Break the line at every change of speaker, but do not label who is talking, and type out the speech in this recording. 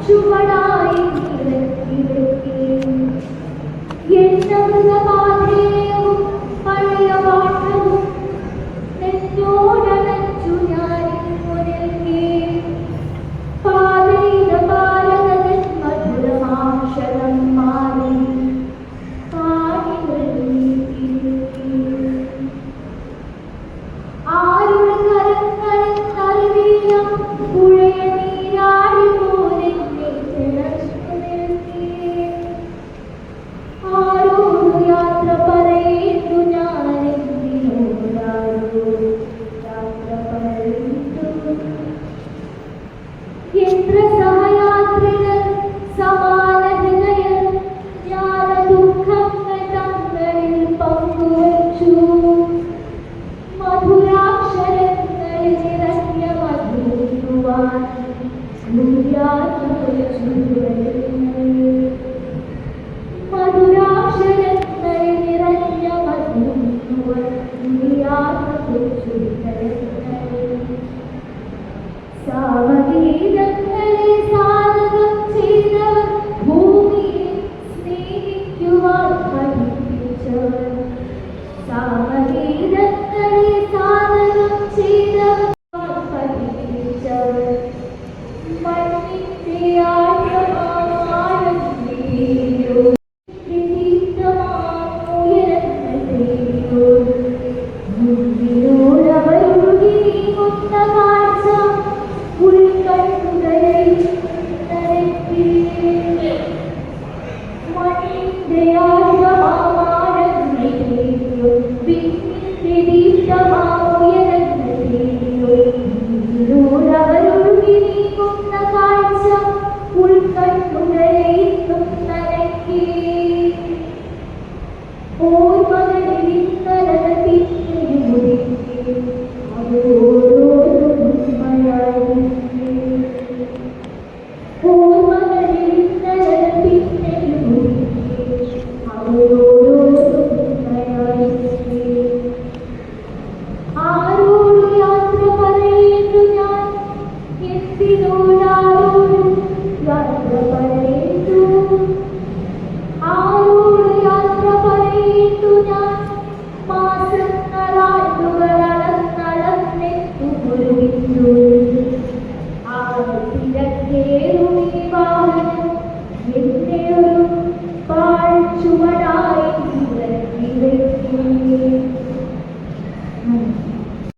ചുവടായി എന്നമൃതപാധേയവും പഴയ പാഠവും നെഞ്ചോടണച്ചു ഞാനിങ്ങു നിൽക്കേ പാതയിത പാലകൻ മധുരമാക്ഷരം മാറി ആരുടെ കരങ്ങളിൽ തറിവീഴ പുഴയ നീരാടി പോലെ തിളച്ചു നിൽക്കേ ആരോട് യാത്ര പറയേണ്ടു ഞാനെന്തിനോടാരോ യാത്ര പറയേണ്ടു എത്ര സഹയാത്രികർ സമാന ഹൃദയർ ജ്ഞാന ദുഃഖങ്ങൾ തങ്ങളിൽ പങ്കുവച്ചു മധുരാക്ഷരങ്ങളിൽ നിറഞ്ഞ മധുരുവാൻ മധുരാക്ഷരങ്ങളിൽ നിറഞ്ഞ മധുരുവാൻ സാമഗീതങ്ങളെ സാധകം ചെയ്തവർ ഭൂമിയെ സ്നേഹിക്കുവാൻ പഠിപ്പിച്ചവർ സാമഗീതങ്ങളെ സാധകം ചെയ്തവർ പഠിപ്പിച്ചവർ മണ്ണിന്റെ ആഴമാഴത്തിയോ ഉയരങ്ങളിലോ മുന്നിലൂടവരൊഴുകി നീങ്ങുന്ന കാഴ്ച ഉൾക്കണ്ണുകളിൽ നരയ്ക്കേ മണ്ണിന്റെ ആഴമാഴങ്ങളിലോ വിണ്ണിന്റെ ദീപ്തമായരങ്ങളിലോ മുന്നിലൂടവരൊഴുകി നീങ്ങുന്ന കാഴ്ച ഉൾക്കണ്ണുകളിൽ നരയ്ക്കേ ഓർമ്മകളിൽ ഇന്നലകൾ പിന്നെയും ഒതുക്കി അത് ഓരോരോ ഉണ്മയായിരിക്കേ ഓർമ്മകളിൽ ഇന്നലകൾ പിന്നെയും ഒതുക്കി അത് ഓരോരോ ഉണ്മയായിരിക്കേ ആരോട് യാത്ര പറയേണ്ടു ഞാൻ എന്തിനോടാരോട് യാത്ര പറയേണ്ടു ആരോട് യാത്ര പറയേണ്ടു ഞാൻ മാസങ്ങളാണ്ടുകളളന്നെത്തുമൊരു ബിന്ദു ആ തിരക്കേറും